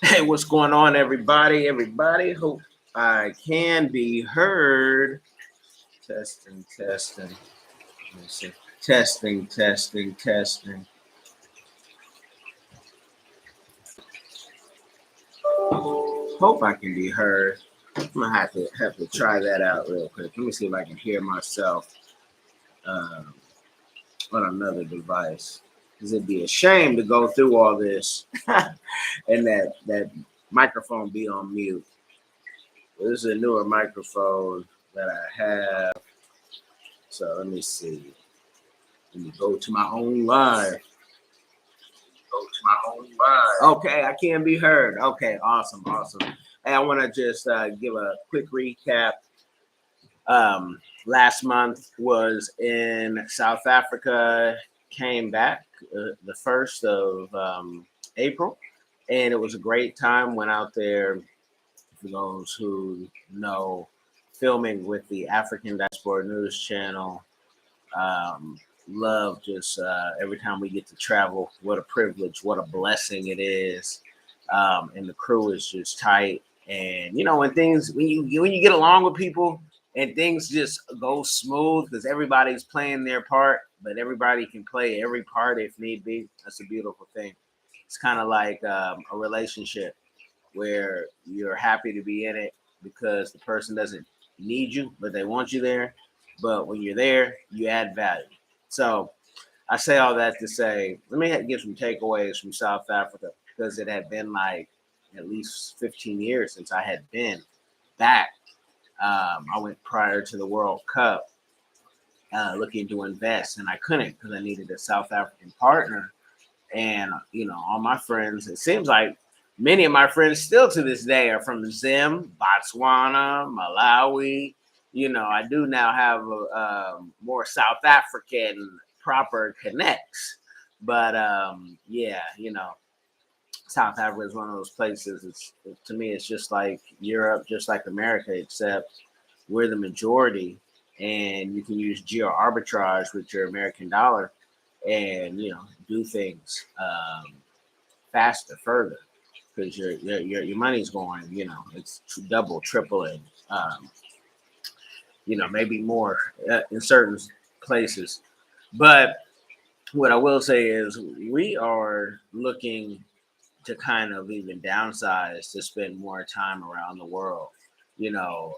Hey, what's going on, everybody? Everybody, hope I can be heard. Testing, testing. Let me see. Testing, testing, testing. Hope I can be heard. I'm gonna have to try that out real quick. Let me see if I can hear myself um, on another device. Cause it'd be a shame to go through all this and that microphone be on mute. This is a newer microphone that I have. So let me see. Let me go to my own live. Okay, I can be heard. Okay, awesome, awesome. Hey, I want to just give a quick recap. Last month was in South Africa. Came back the 1st of April, and it was a great time. Went out there. For those who know, filming with the African Diaspora News Channel. Um, Love just every time we get to travel. What a privilege! What a blessing it is. And the crew is just tight. And you know when you get along with people and things just go smooth because everybody's playing their part, but everybody can play every part if need be. That's a beautiful thing. It's kind of like a relationship where you're happy to be in it because the person doesn't need you, but they want you there. But when you're there, you add value. So I say all that to say, let me give some takeaways from South Africa because it had been like at least 15 years since I had been back. I went prior to the World Cup looking to invest, and I couldn't because I needed a South African partner. And, all my friends, it seems like many of my friends still to this day are from Zim, Botswana, Malawi. I do now have more South African proper connects. But yeah, South Africa is one of those places. To me, it's just like Europe, just like America, except we're the majority, and you can use geo arbitrage with your American dollar, and do things faster, further, because your money's going. It's double, tripling. Maybe more in certain places. But what I will say is we are looking to kind of even downsize to spend more time around the world. You know,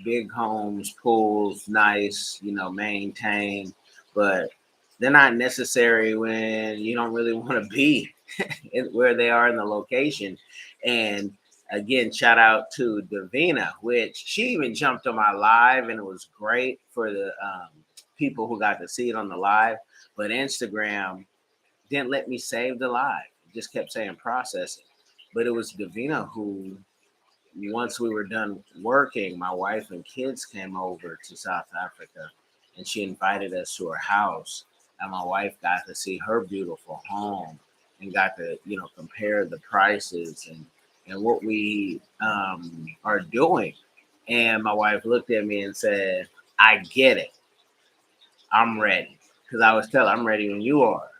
Big homes, pools, nice, maintained, but they're not necessary when you don't really want to be where they are in the location. And again, shout out to Davina, which she even jumped on my live, and it was great for the people who got to see it on the live. But Instagram didn't let me save the live. It just kept saying processing. But it was Davina who, once we were done working, my wife and kids came over to South Africa, and she invited us to her house. And my wife got to see her beautiful home and got to, compare the prices and what we are doing. And my wife looked at me and said, I get it. I'm ready. Because I was telling I'm ready when you are.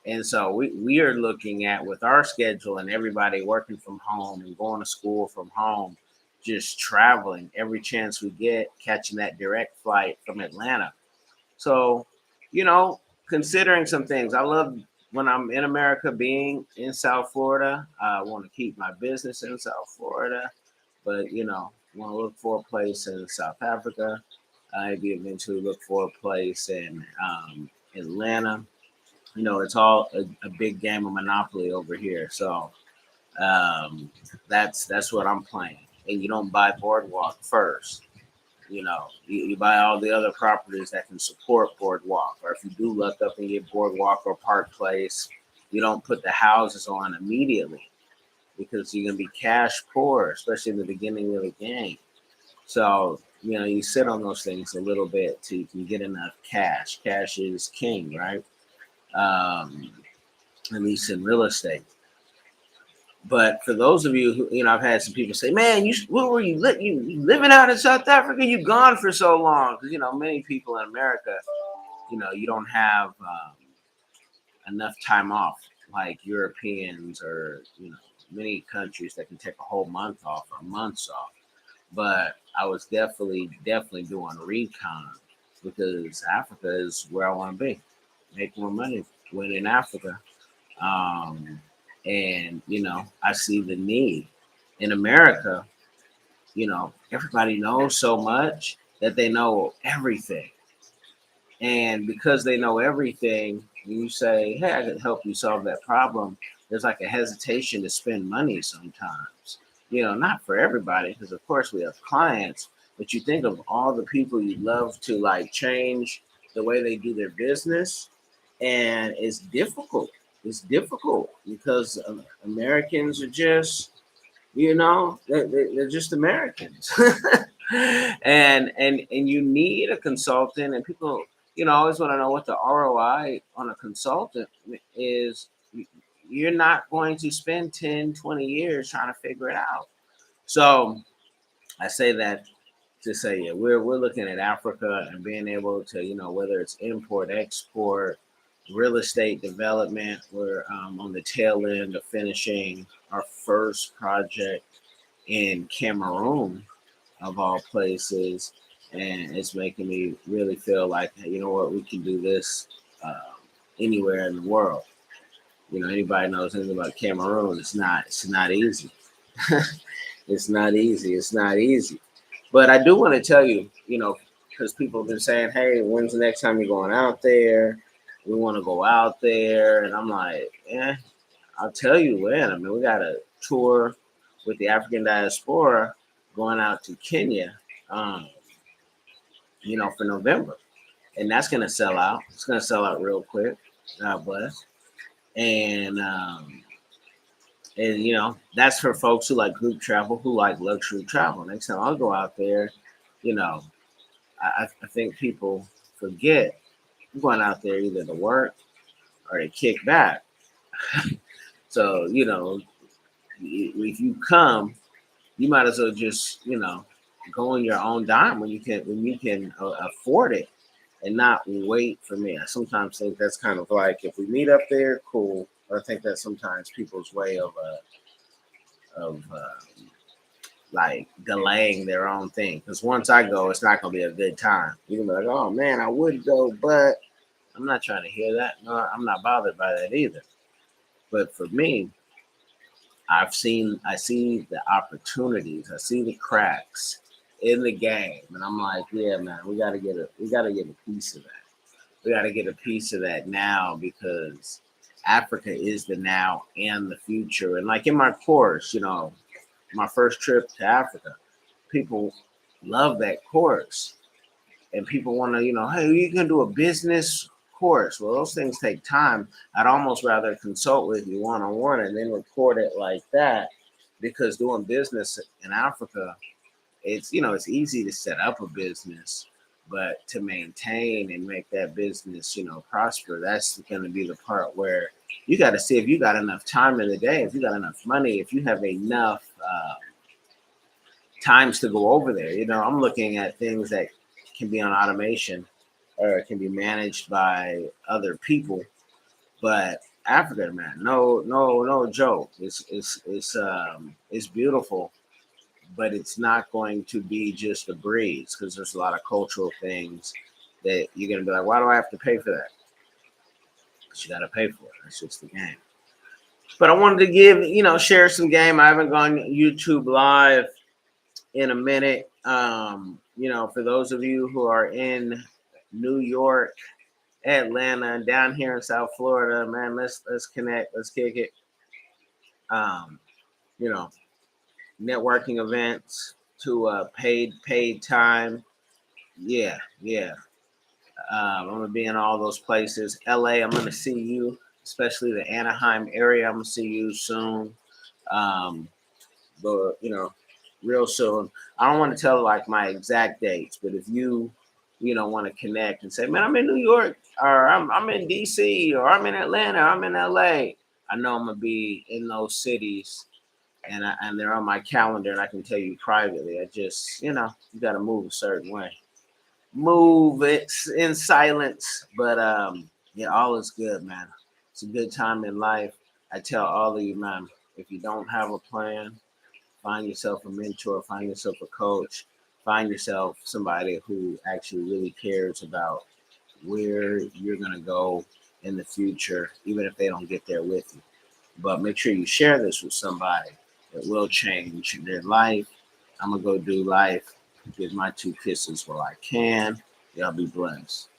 And so we are looking at with our schedule and everybody working from home and going to school from home, just traveling every chance we get, catching that direct flight from Atlanta. So, you know, considering some things, I love when I'm in America being in South Florida. I want to keep my business in South Florida, but want to look for a place in South Africa. Maybe eventually look for a place in Atlanta. It's all a big game of Monopoly over here. So um, that's what I'm playing. And you don't buy Boardwalk first. You buy all the other properties that can support Boardwalk. Or if you do look up and get Boardwalk or Park Place, you don't put the houses on immediately because you're gonna be cash poor, especially in the beginning of the game. So you sit on those things a little bit till you can get enough cash. Cash is king, right? Um, at least in real estate. But for those of you who, I've had some people say, "Man, what were you living out in South Africa? You gone for so long?" Because many people in America, you don't have enough time off like Europeans or many countries that can take a whole month off or months off. But I was definitely doing recon because Africa is where I want to be. Make more money when in Africa. Um, and, I see the need. In America, everybody knows so much that they know everything. And because they know everything, you say, hey, I can help you solve that problem. There's like a hesitation to spend money sometimes. Not for everybody, because of course we have clients, but you think of all the people you love to like change the way they do their business. And it's difficult. It's difficult because Americans are just, they're just Americans. And you need a consultant, and people always want to know what the ROI on a consultant is. You're not going to spend 10, 20 years trying to figure it out. So I say that to say, yeah, we're looking at Africa and being able to, whether it's import, export, real estate development. We're on the tail end of finishing our first project in Cameroon, of all places, and it's making me really feel like, hey, you know what, we can do this anywhere in the world. Anybody knows anything about Cameroon? It's not easy. It's not easy. It's not easy. But I do want to tell you, because people have been saying, hey, when's the next time you're going out there? We want to go out there. And I'm like, I'll tell you when. I mean, we got a tour with the African diaspora going out to Kenya, um, for November. And that's going to sell out. It's going to sell out real quick. God bless. And, that's for folks who like group travel, who like luxury travel. Next time I'll go out there, you know, I think people forget I'm going out there either to work or to kick back. So, if you come, you might as well just, go on your own dime when you can afford it and not wait for me. I sometimes think that's kind of like, if we meet up there, cool. But I think that's sometimes people's way of like delaying their own thing. Because once I go, it's not gonna be a good time. You're gonna be like, oh man, I would go, but I'm not trying to hear that. No, I'm not bothered by that either. But for me, I see the opportunities, I see the cracks in the game, and I'm like, yeah, man, we gotta get a piece of that. We gotta get a piece of that now because Africa is the now and the future. And like in my course, my first trip to Africa, people love that course. And people want to, hey, you can do a business course. Well, those things take time. I'd almost rather consult with you one on one and then record it like that, because doing business in Africa, it's easy to set up a business, but to maintain and make that business, prosper, that's going to be the part where you got to see if you got enough time in the day, if you got enough money, if you have enough times to go over there. I'm looking at things that can be on automation or can be managed by other people. But Africa, man, no joke. It's beautiful, but it's not going to be just a breeze because there's a lot of cultural things that you're gonna be like, why do I have to pay for that? Because you got to pay for it. That's just the game. But I wanted to share some game. I haven't gone YouTube live in a minute. For those of you who are in New York, Atlanta, and down here in South Florida, man, let's connect, let's kick it. Um, you know, Networking events to paid time. Yeah, yeah. I'm gonna be in all those places. LA, I'm gonna see you, especially the Anaheim area. I'm gonna see you soon. Um, but real soon. I don't want to tell like my exact dates, but if you want to connect and say, man, I'm in New York, or I'm in DC, or I'm in Atlanta, or I'm in LA. I know I'm gonna be in those cities, and they're on my calendar, and I can tell you privately. I just you got to move a certain way, move it in silence. But yeah, all is good, man. It's a good time in life. I tell all of you, man, If you don't have a plan, find yourself a mentor, find yourself a coach, find yourself somebody who actually really cares about where you're going to go in the future, even if they don't get there with you. But make sure you share this with somebody. It will change their life. I'm going to go do life, give my two kisses while I can. Y'all be blessed.